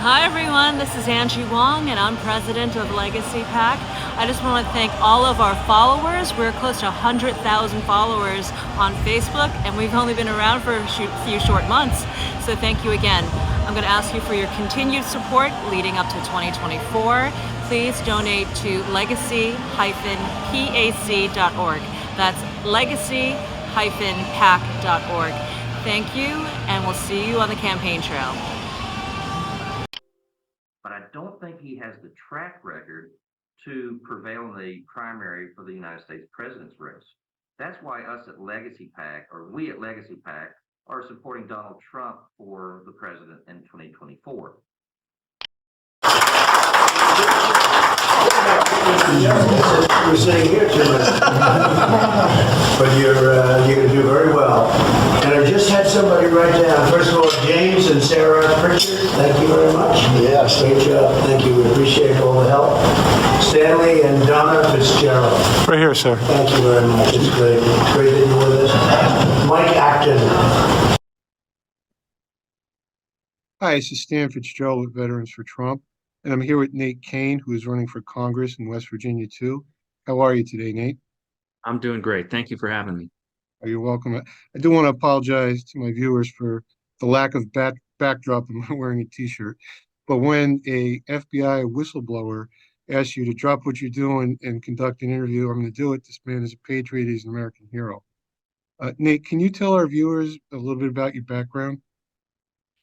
Hi everyone, this is Angie Wong and I'm president of Legacy Pack. I just want to thank all of our followers. We're close to 100,000 followers on Facebook and we've only been around for a few short months. So thank you again. I'm going to ask you for your continued support leading up to 2024. Please donate to legacy-pac.org. That's legacy-pac.org. Thank you, and we'll see you on the campaign trail. But I don't think he has the track record to prevail in the primary for the United States president's race. That's why we at Legacy PAC are supporting Donald Trump for the president in 2024. We're sitting here too much. But you're going to do very well. And I just had somebody write down, first of all, James and Sarah Pritchard, thank you very much. Yes, great job. Thank you. We appreciate all the help. Stanley and Donna Fitzgerald. Right here, sir. Thank you very much. It's great. It's great that you're with us. Mike Acton. Hi, this is Stan Fitzgerald with Veterans for Trump, and I'm here with Nate Cain, who is running for Congress in West Virginia too. How are you today, Nate? I'm doing great. Thank you for having me. You're welcome. I do want to apologize to my viewers for the lack of backdrop. I'm not wearing a T-shirt. But when a FBI whistleblower asks you to drop what you're doing and conduct an interview, I'm going to do it. This man is a patriot. He's an American hero. Nate, can you tell our viewers a little bit about your background?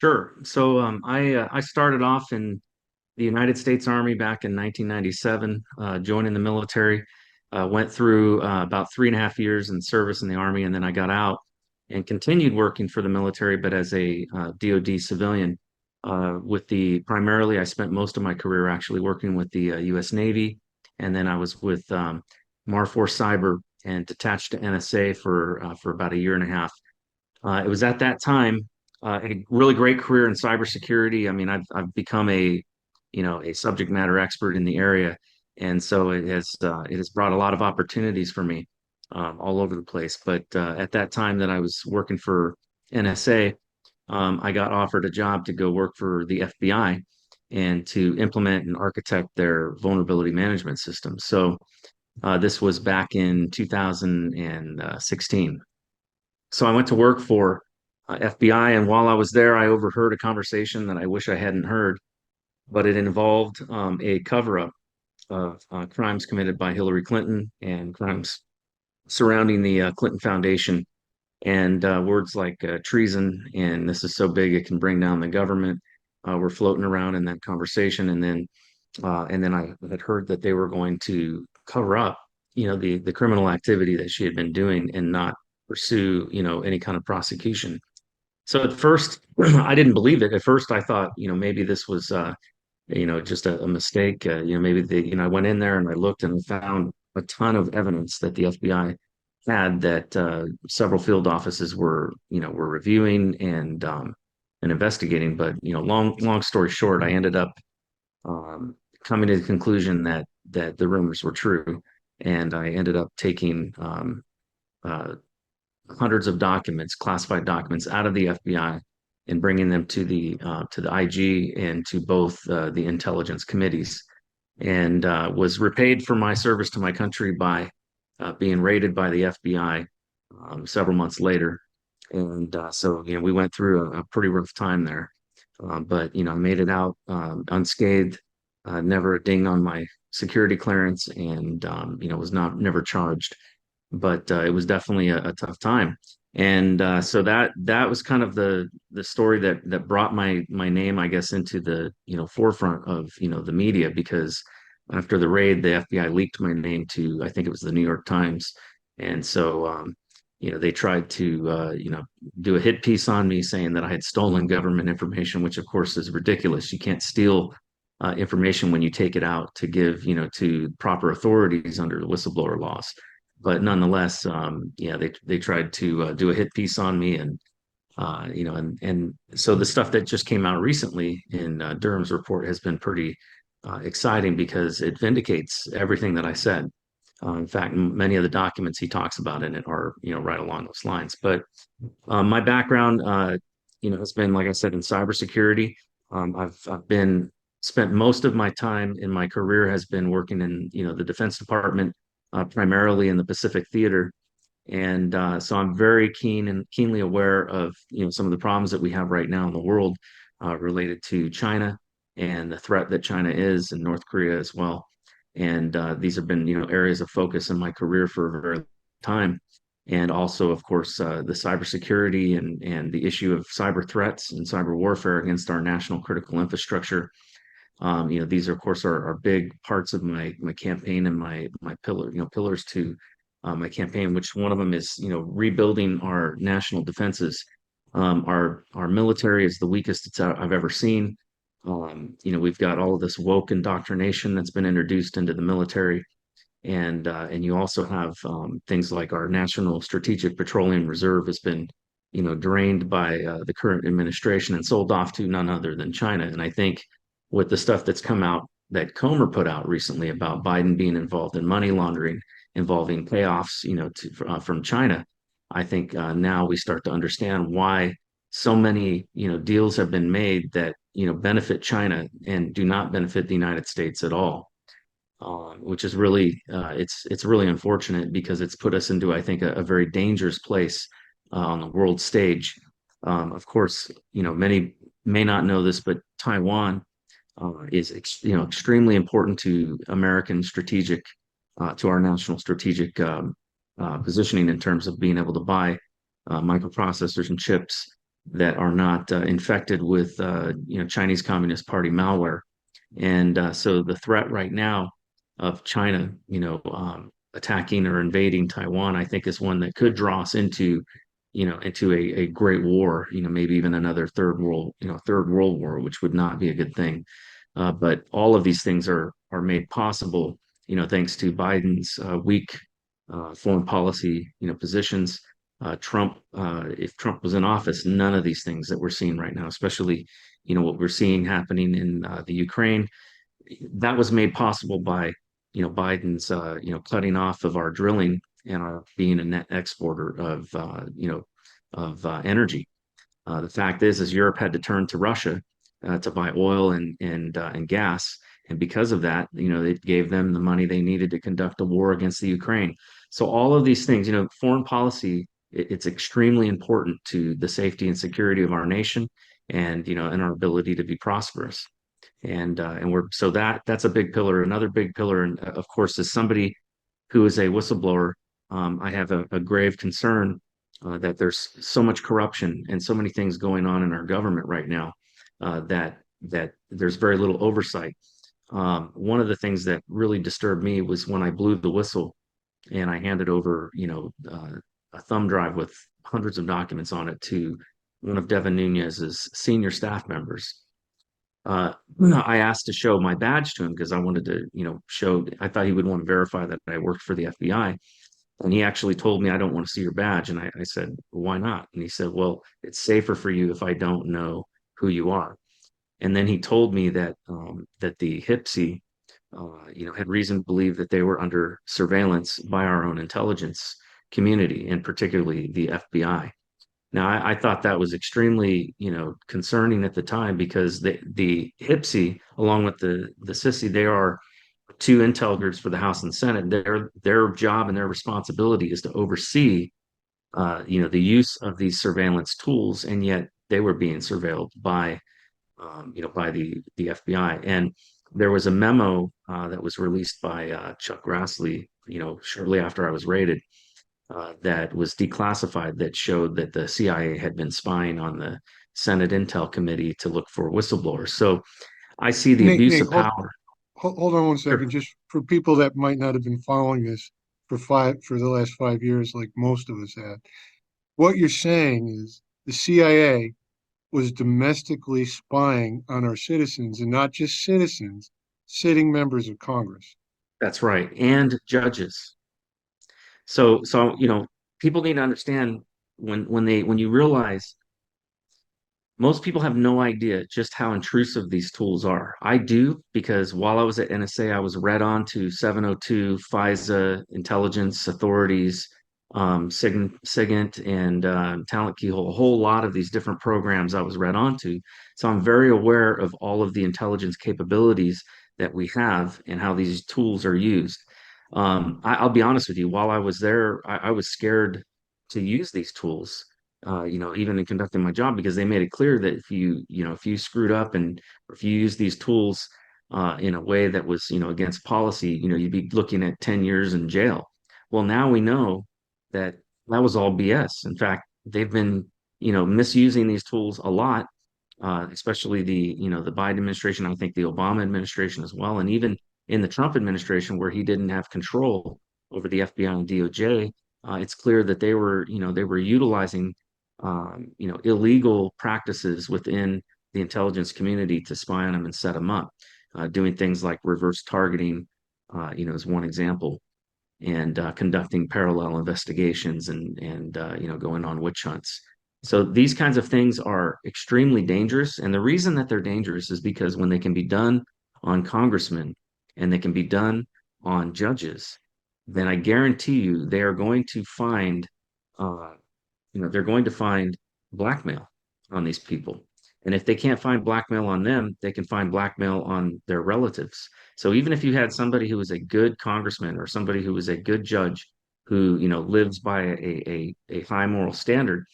Sure. So I started off in the United States Army back in 1997, joining the military. Went through about 3.5 years in service in the Army, and then I got out and continued working for the military, but as a DoD civilian. Primarily, I spent most of my career actually working with the U.S. Navy, and then I was with MAR4 Cyber and detached to NSA for about a year and a half. It was at that time a really great career in cybersecurity. I mean, I've become a subject matter expert in the area, and so it has brought a lot of opportunities for me all over the place. But at that time that I was working for NSA, I got offered a job to go work for the FBI and to implement and architect their vulnerability management system. So this was back in 2016. So I went to work for FBI, and while I was there, I overheard a conversation that I wish I hadn't heard, but it involved a cover-up of crimes committed by Hillary Clinton and crimes surrounding the Clinton Foundation, and words like treason and this is so big it can bring down the government were floating around in that conversation. And then I had heard that they were going to cover up, the criminal activity that she had been doing and not pursue, any kind of prosecution. So at first, I didn't believe it. At first, I thought, maybe this was, just a mistake. Maybe I went in there and I looked and found a ton of evidence that the FBI had that several field offices were reviewing and investigating. But long story short, I ended up coming to the conclusion that the rumors were true, and I ended up taking uh, hundreds of documents, classified documents, out of the FBI and bringing them to the IG and to both the intelligence committees, and was repaid for my service to my country by being raided by the FBI several months later. And so we went through a pretty rough time there, but I made it out unscathed, never a ding on my security clearance, and was not never charged. But it was definitely a tough time. And so that was kind of the story that brought my name, I guess, into the forefront of the media, because after the raid, the FBI leaked my name to, I think it was the New York Times, and so they tried to do a hit piece on me saying that I had stolen government information, which of course is ridiculous. You can't steal information when you take it out to give to proper authorities under the whistleblower laws. But nonetheless, they tried to do a hit piece on me, and and so the stuff that just came out recently in Durham's report has been pretty exciting, because it vindicates everything that I said. In fact, many of the documents he talks about in it are right along those lines. But my background, has been, like I said, in cybersecurity. I've been spent most of my time in my career has been working in, the Defense Department, primarily in the Pacific Theater. And so I'm very keenly aware of, some of the problems that we have right now in the world related to China and the threat that China is, and North Korea as well. And these have been, areas of focus in my career for a very long time. And also, of course, the cybersecurity and the issue of cyber threats and cyber warfare against our national critical infrastructure. These of course are big parts of my campaign and my pillars to my campaign, which one of them is, rebuilding our national defenses. Our military is the weakest I've ever seen. We've got all of this woke indoctrination that's been introduced into the military, and you also have things like our National Strategic Petroleum Reserve has been, drained by the current administration and sold off to none other than China. And I think with the stuff that's come out that Comer put out recently about Biden being involved in money laundering involving payoffs, from China, I think now we start to understand why so many, deals have been made that, benefit China and do not benefit the United States at all. Which is really it's really unfortunate because it's put us into, I think, a very dangerous place on the world stage. Of course, many may not know this, but Taiwan is extremely important to American strategic to our national strategic positioning in terms of being able to buy microprocessors and chips that are not infected with Chinese Communist Party malware. And so the threat right now of China, attacking or invading Taiwan, I think is one that could draw us into, into a great war, maybe even another third world war, which would not be a good thing. But all of these things are made possible, thanks to Biden's weak foreign policy, positions. If Trump was in office, none of these things that we're seeing right now, especially, what we're seeing happening in the Ukraine, that was made possible by, Biden's, cutting off of our drilling and our being a net exporter of energy. The fact is Europe had to turn to Russia to buy oil and gas, and because of that, it gave them the money they needed to conduct a war against the Ukraine. So all of these things, foreign policy, it's extremely important to the safety and security of our nation, and our ability to be prosperous. And we're so that's a big pillar. Another big pillar, and of course, as somebody who is a whistleblower, I have a grave concern that there's so much corruption and so many things going on in our government right now that there's very little oversight. One of the things that really disturbed me was when I blew the whistle and I handed over, a thumb drive with hundreds of documents on it to one of Devin Nunes's senior staff members. I asked to show my badge to him because I wanted to, show, I thought he would want to verify that I worked for the FBI. And he actually told me, I don't want to see your badge. And I said, why not? And he said, well, it's safer for you if I don't know who you are. And then he told me that that the HIPSI, had reason to believe that they were under surveillance by our own intelligence community, and particularly the FBI. Now, I thought that was extremely, concerning at the time because the HIPSI, along with the SISI, they are two intel groups for the House and Senate. Their job and their responsibility is to oversee, the use of these surveillance tools, and yet they were being surveilled by, by the FBI. And there was a memo that was released by Chuck Grassley, shortly after I was raided, that was declassified that showed that the CIA had been spying on the Senate Intel Committee to look for whistleblowers. So I see the abuse Nate, of power. hold on one second, Sure. just for people that might not have been following this for the last 5 years, like most of us had. What you're saying is the CIA was domestically spying on our citizens, and not just citizens, sitting members of Congress. That's right. And judges. So people need to understand when you realize most people have no idea just how intrusive these tools are. I do, because while I was at NSA, I was read on to 702 FISA intelligence authorities, SIGINT and Talent Keyhole, a whole lot of these different programs I was read onto. So I'm very aware of all of the intelligence capabilities that we have and how these tools are used. I'll be honest with you, while I was there, I was scared to use these tools, even in conducting my job, because they made it clear that if you screwed up and if you use these tools in a way that was, against policy, you'd be looking at 10 years in jail. Well, now we know that that was all BS. In fact, they've been, misusing these tools a lot, especially the Biden administration, I think the Obama administration as well, and even in the Trump administration where he didn't have control over the FBI and DOJ, it's clear that they were utilizing, illegal practices within the intelligence community to spy on them and set them up, doing things like reverse targeting, is one example, and conducting parallel investigations and going on witch hunts. So these kinds of things are extremely dangerous, and the reason that they're dangerous is because when they can be done on congressmen and they can be done on judges, then I guarantee you they are going to find uh, they're going to find blackmail on these people. And if they can't find blackmail on them, they can find blackmail on their relatives. So even if you had somebody who was a good congressman or somebody who was a good judge who, lives by a high moral standard,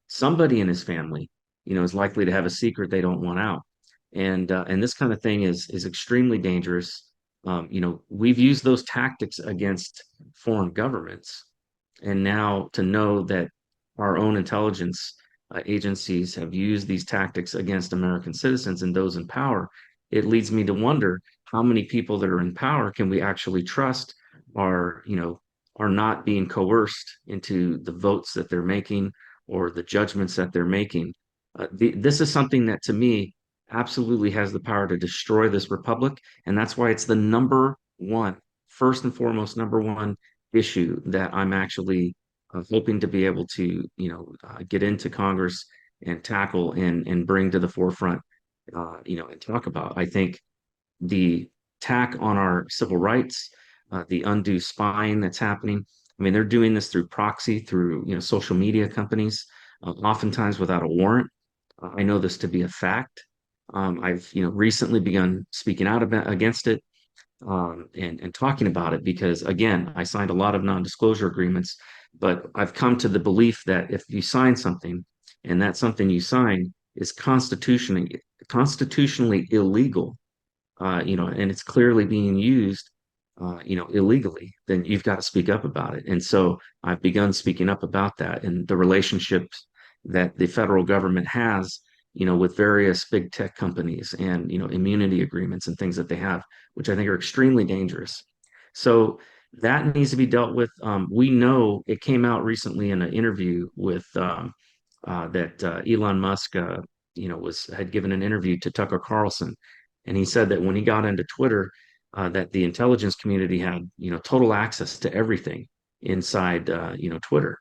somebody in his family, is likely to have a secret they don't want out. And this kind of thing is extremely dangerous. We've used those tactics against foreign governments, and now to know that our own intelligence agencies have used these tactics against American citizens and those in power, it leads me to wonder how many people that are in power can we actually trust are not being coerced into the votes that they're making or the judgments that they're making. This is something that to me absolutely has the power to destroy this republic, and that's why it's the number one, first and foremost, number one issue that I'm actually hoping to be able to, get into Congress and tackle and bring to the forefront, and talk about. I think the attack on our civil rights, the undue spying that's happening. I mean, they're doing this through proxy, through social media companies, oftentimes without a warrant. I know this to be a fact. I've recently begun speaking out against it, and talking about it because, again, I signed a lot of non-disclosure agreements, but I've come to the belief that if you sign something and that something you sign is constitutionally illegal, and it's clearly being used, illegally, then you've got to speak up about it. And so I've begun speaking up about that and the relationships that the federal government has, with various big tech companies and, immunity agreements and things that they have, which I think are extremely dangerous. So that needs to be dealt with. We know it came out recently in an interview with that Elon Musk, had given an interview to Tucker Carlson, and he said that when he got into Twitter, that the intelligence community had, total access to everything inside, Twitter.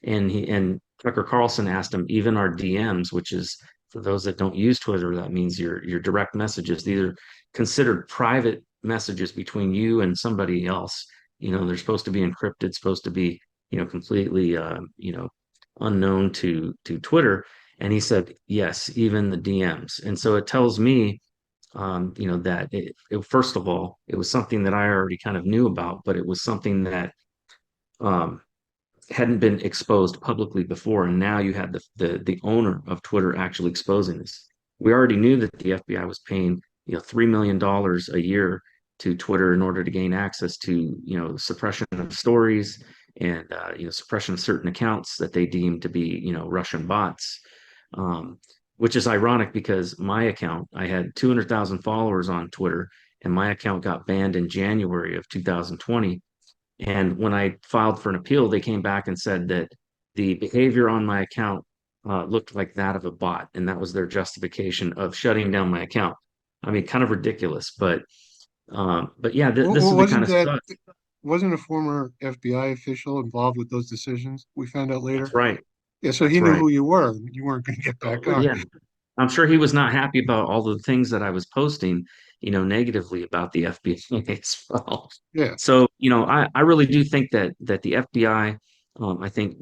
And Tucker Carlson asked him, even our DMs, which is for those that don't use Twitter, that means your direct messages. These are considered private messages between you and somebody else. They're supposed to be encrypted, supposed to be, completely, unknown to Twitter. And he said, yes, even the DMs. And so it tells me, that first of all, it was something that I already kind of knew about, but it was something that um, hadn't been exposed publicly before. And now you had the owner of Twitter actually exposing this. We already knew that the FBI was paying, $3 million a year to Twitter in order to gain access to, suppression of stories and, suppression of certain accounts that they deemed to be, Russian bots. Which is ironic because my account, I had 200,000 followers on Twitter, and my account got banned in January of 2020. And when I filed for an appeal, they came back and said that the behavior on my account looked like that of a bot, and that was their justification of shutting down my account. I mean, kind of ridiculous, but yeah, this is the kind Wasn't of that stuff. wasn't a former FBI official involved with those decisions? We found out That's later. right. Yeah, so he That's knew right. who you were. You weren't going to get back on. Yeah. I'm sure he was not happy about all the things that I was posting, negatively about the FBI as well. Yeah. So, I really do think that the FBI I think,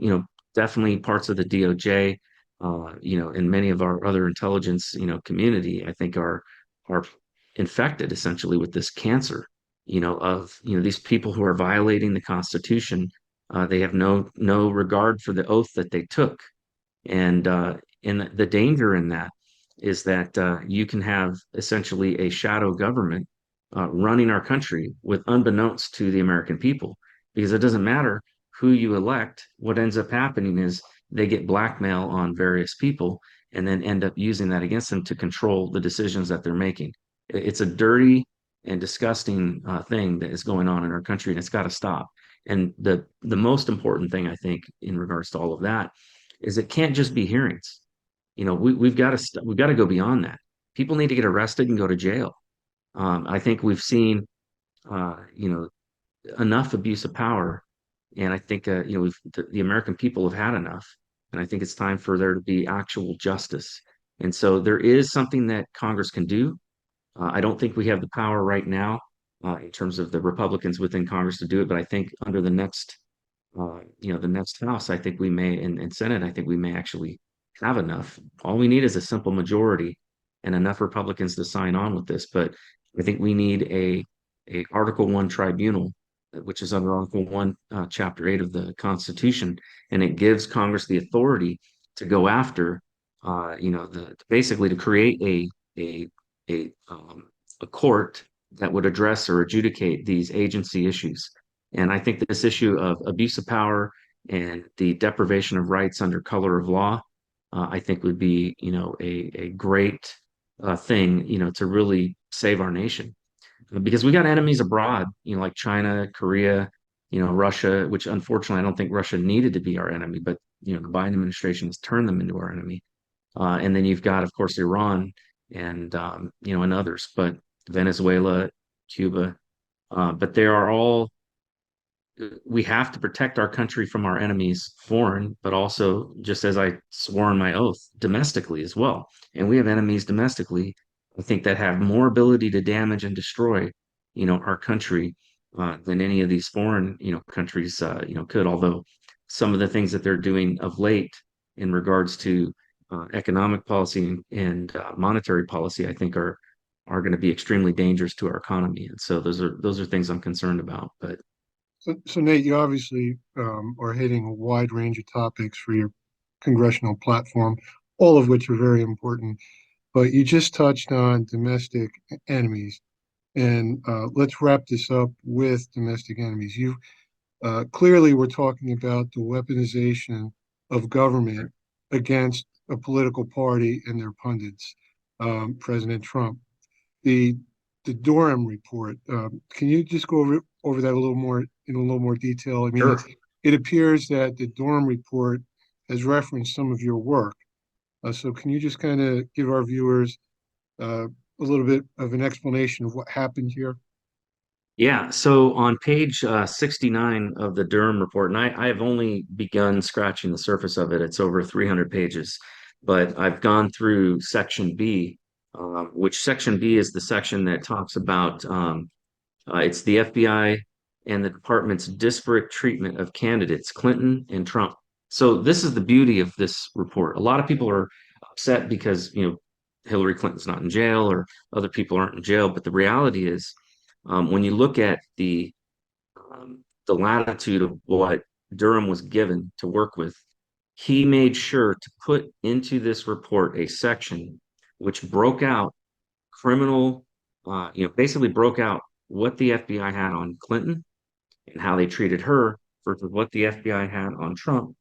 definitely parts of the DOJ, and many of our other intelligence, community, I think are infected essentially with this cancer, of, these people who are violating the Constitution. They have no regard for the oath that they took. And the danger in that is that you can have essentially a shadow government running our country with unbeknownst to the American people, because it doesn't matter who you elect. What ends up happening is they get blackmail on various people and then end up using that against them to control the decisions that they're making. It's a dirty and disgusting thing that is going on in our country, and it's got to stop. And the most important thing I think in regards to all of that is it can't just be hearings. We've got to go beyond that. People need to get arrested and go to jail. I think we've seen, you know, enough abuse of power, and I think, the American people have had enough, and I think it's time for there to be actual justice. And so there is something that Congress can do. I don't think we have the power right now, in terms of the Republicans within Congress to do it, but I think under the next House, I think we may, and Senate, I think we may actually have enough. All we need is a simple majority and enough Republicans to sign on with this. But I think we need a Article 1 tribunal, which is under Article 1, Chapter 8 of the Constitution, and it gives Congress the authority to go after, basically to create a a court that would address or adjudicate these agency issues. And I think this issue of abuse of power and the deprivation of rights under color of law, I think would be, a great thing, to really save our nation. Because we got enemies abroad, like China, Korea, Russia, which unfortunately I don't think Russia needed to be our enemy, but, the Biden administration has turned them into our enemy. And then you've got, of course, Iran and others, but Venezuela, Cuba, but they are all, we have to protect our country from our enemies, foreign, but also, just as I swore on my oath, domestically as well. And we have enemies domestically, I think, that have more ability to damage and destroy, our country, than any of these foreign, countries, could. Although some of the things that they're doing of late in regards to economic policy and monetary policy, I think are going to be extremely dangerous to our economy. And so those are things I'm concerned about. But So Nate, you obviously are hitting a wide range of topics for your congressional platform, all of which are very important. But you just touched on domestic enemies, and let's wrap this up with domestic enemies. You clearly were talking about the weaponization of government against a political party and their pundits, President Trump. The the Durham report. Can you just go over that a little more in a little more detail? I mean, sure. it appears that the Durham report has referenced some of your work. So can you just kind of give our viewers a little bit of an explanation of what happened here? Yeah, so on page 69 of the Durham report, and I have only begun scratching the surface of it. It's over 300 pages, but I've gone through section B, which section B is the section that talks about, it's the FBI and the department's disparate treatment of candidates, Clinton and Trump. So this is the beauty of this report. A lot of people are upset because, Hillary Clinton's not in jail or other people aren't in jail, but the reality is, when you look at the latitude of what Durham was given to work with, he made sure to put into this report a section which broke out criminal, basically broke out what the FBI had on Clinton and how they treated her versus what the FBI had on Trump,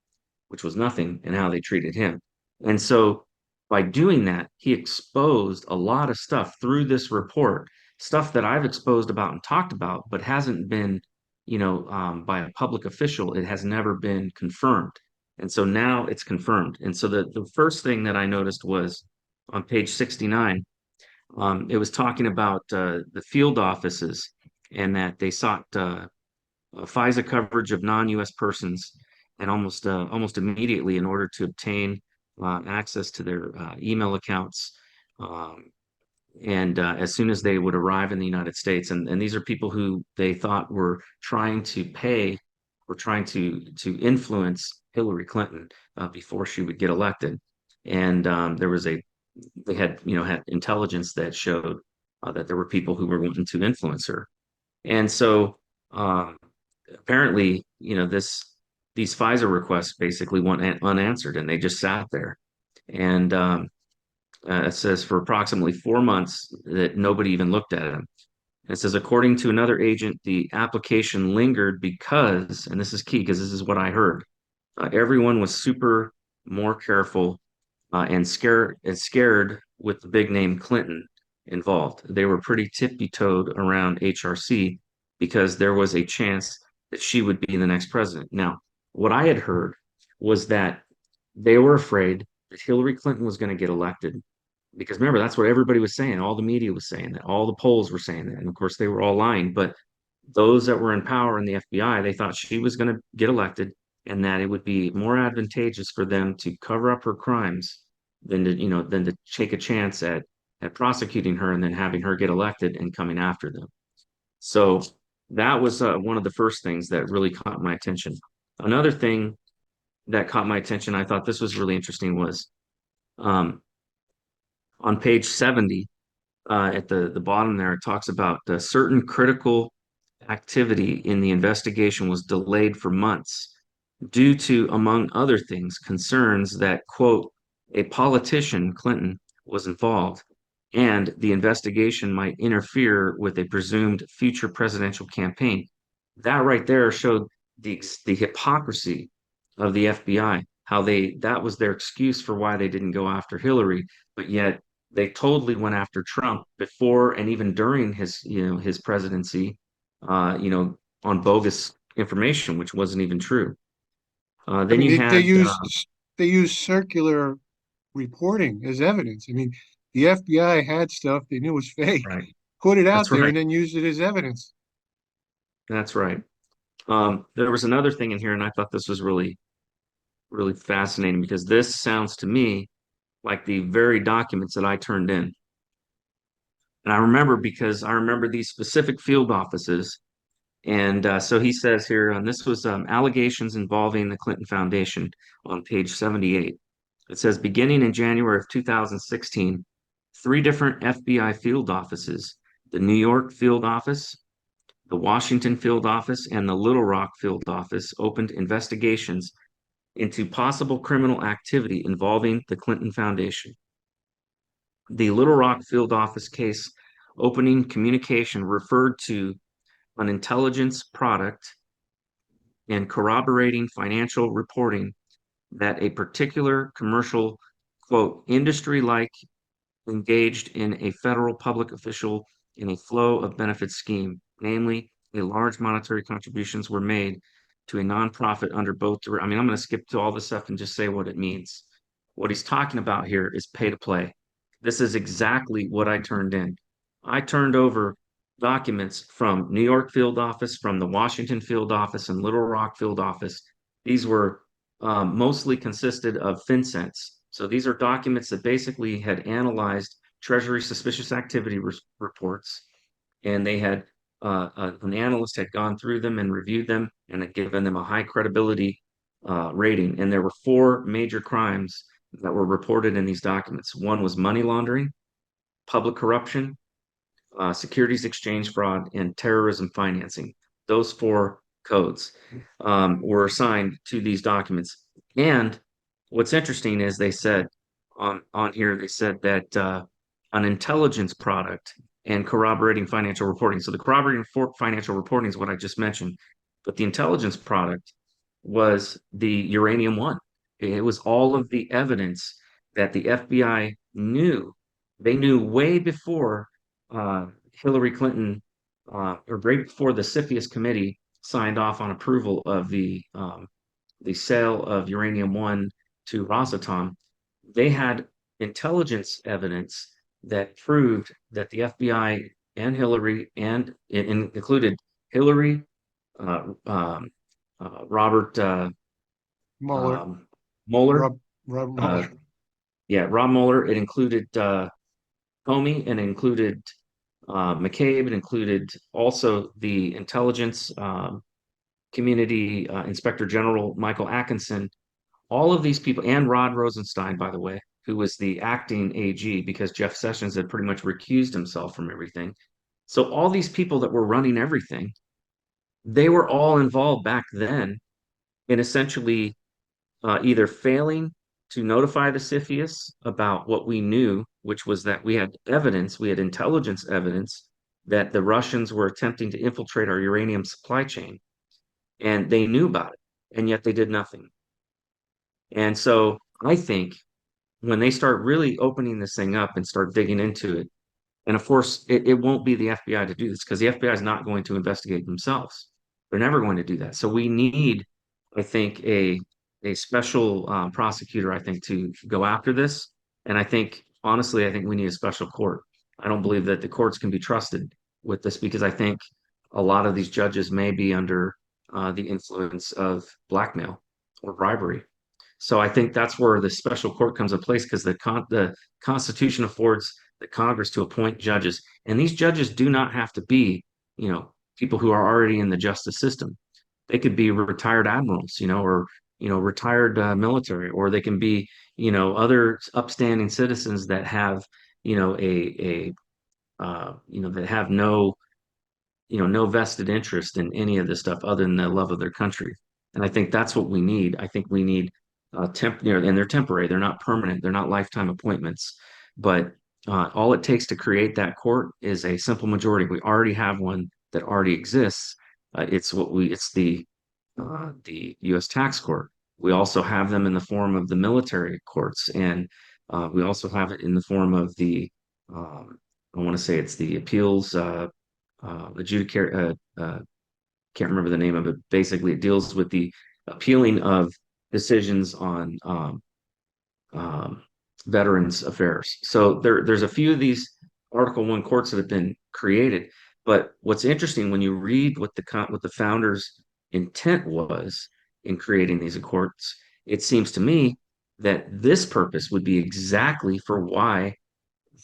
which was nothing, and how they treated him. And so by doing that, he exposed a lot of stuff through this report, stuff that I've exposed about and talked about, but hasn't been, by a public official. It has never been confirmed. And so now it's confirmed. And so the first thing that I noticed was on page 69, it was talking about the field offices and that they sought FISA coverage of non-U.S. persons and almost immediately in order to obtain access to their email accounts, and as soon as they would arrive in the United States. And these are people who they thought were trying to pay were trying to influence Hillary Clinton before she would get elected. And they had intelligence that showed that there were people who were wanting to influence her. And so um, apparently, these FISA requests basically went unanswered, and they just sat there. And it says for approximately 4 months that nobody even looked at them. It says, according to another agent, the application lingered because, and this is key because this is what I heard, everyone was super more careful and scared with the big name Clinton involved. They were pretty tippy-toed around HRC because there was a chance that she would be the next president. Now, what I had heard was that they were afraid that Hillary Clinton was going to get elected because remember, that's what everybody was saying. All the media was saying that. All the polls were saying that. And of course, they were all lying. But those that were in power in the FBI, they thought she was going to get elected and that it would be more advantageous for them to cover up her crimes than to take a chance at prosecuting her and then having her get elected and coming after them. So that was one of the first things that really caught my attention. Another thing that caught my attention, I thought this was really interesting, was um, on page 70, at the bottom there, it talks about certain critical activity in the investigation was delayed for months due to, among other things, concerns that, quote, a politician, Clinton, was involved and the investigation might interfere with a presumed future presidential campaign. That right there showed the hypocrisy of the FBI, how that was their excuse for why they didn't go after Hillary, but yet they totally went after Trump before and even during his presidency, on bogus information, which wasn't even true. I Then mean, you they had use circular reporting as evidence. I mean, the FBI had stuff they knew was fake, right. put it out That's there, right. and then used it as evidence. That's right. There was another thing in here, and I thought this was really, really fascinating because this sounds to me like the very documents that I turned in. And I remember because I remember these specific field offices. And so he says here, and this was allegations involving the Clinton Foundation on page 78. It says, beginning in January of 2016, three different FBI field offices, the New York field office, the Washington field office, and the Little Rock field office opened investigations into possible criminal activity involving the Clinton Foundation. The Little Rock field office case opening communication referred to an intelligence product and corroborating financial reporting that a particular commercial, quote, industry like engaged in a federal public official in a flow of benefits scheme, namely, a large monetary contributions were made to a nonprofit under both. I mean, I'm going to skip to all this stuff and just say what it means. What he's talking about here is pay to play. This is exactly what I turned in. I turned over documents from New York field office, from the Washington field office, and Little Rock field office. These were mostly consisted of FinCENTs. So these are documents that basically had analyzed Treasury suspicious activity reports, and they had an analyst had gone through them and reviewed them and had given them a high credibility rating. And there were four major crimes that were reported in these documents. One was money laundering, public corruption, securities exchange fraud, and terrorism financing. Those four codes were assigned to these documents. And what's interesting is they said on here, they said that an intelligence product and corroborating financial reporting. So the corroborating financial reporting is what I just mentioned, but the intelligence product was the uranium one. It was all of the evidence that the FBI knew. They knew way before Hillary Clinton, or right before the CFIUS committee signed off on approval of the sale of uranium one to Rosatom. They had intelligence evidence that proved that the FBI and Hillary, and it included Hillary, Robert Mueller, Mueller, Rob uh, Mueller. yeah, Rob Mueller. It included Comey, and it included McCabe. It included also the intelligence Community Inspector General Michael Atkinson, all of these people, and Rod Rosenstein, by the way, who was the acting AG because Jeff Sessions had pretty much recused himself from everything. So all these people that were running everything, they were all involved back then in essentially either failing to notify the CFIUS about what we knew, which was that we had evidence, we had intelligence evidence that the Russians were attempting to infiltrate our uranium supply chain, and they knew about it, and yet they did nothing. And so I think when they start really opening this thing up and start digging into it, and of course, it won't be the FBI to do this because the FBI is not going to investigate themselves. They're never going to do that. So we need, I think, a special prosecutor, I think, to go after this. And I think, honestly, I think we need a special court. I don't believe that the courts can be trusted with this because I think a lot of these judges may be under the influence of blackmail or bribery. So I think that's where the special court comes in place because the Constitution affords the Congress to appoint judges, and these judges do not have to be, people who are already in the justice system. They could be retired admirals, or retired military, or they can be, other upstanding citizens that have, that have no vested interest in any of this stuff other than the love of their country. And I think that's what we need. I think we need and they're temporary, they're not permanent, they're not lifetime appointments. But all it takes to create that court is a simple majority. We already have one that already exists. It's the U.S. tax court. We also have them in the form of the military courts, and we also have it in the form of I want to say it's the appeals adjudicator. Can't remember the name of it. Basically, it deals with the appealing of decisions on veterans affairs. So there's a few of these Article 1 courts that have been created. But what's interesting when you read what the founders' intent was in creating these courts, it seems to me that this purpose would be exactly for why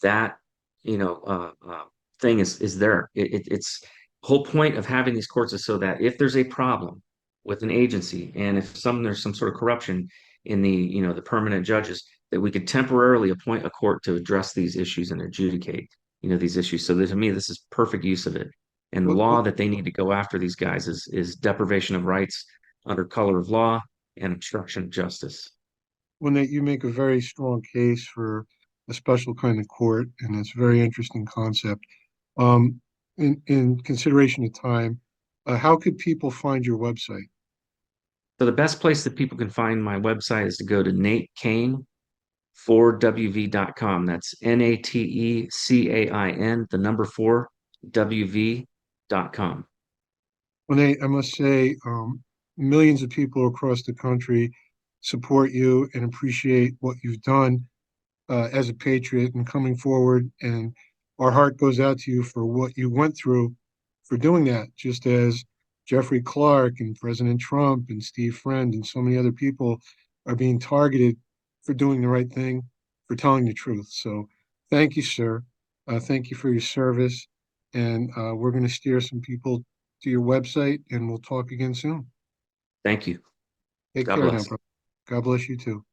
that thing is there. It's whole point of having these courts is so that if there's a problem with an agency and if there's some sort of corruption in the permanent judges, that we could temporarily appoint a court to address these issues and adjudicate these issues. So that, to me, this is perfect use of it. And the law that they need to go after these guys is deprivation of rights under color of law and obstruction of justice. You make a very strong case for a special kind of court, and it's a very interesting concept. In consideration of time, how could people find your website? So the best place that people can find my website is to go to Nate Cain 4wv.com. That's NATECAIN, the number 4, WV.com. Well, I must say, millions of people across the country support you and appreciate what you've done as a patriot and coming forward. And our heart goes out to you for what you went through for doing that, just as Jeffrey Clark and President Trump and Steve Friend and so many other people are being targeted for doing the right thing, for telling the truth. So thank you, sir. Thank you for your service. And we're going to steer some people to your website, and we'll talk again soon. Thank you. Take God care bless. now, bro. God bless you too.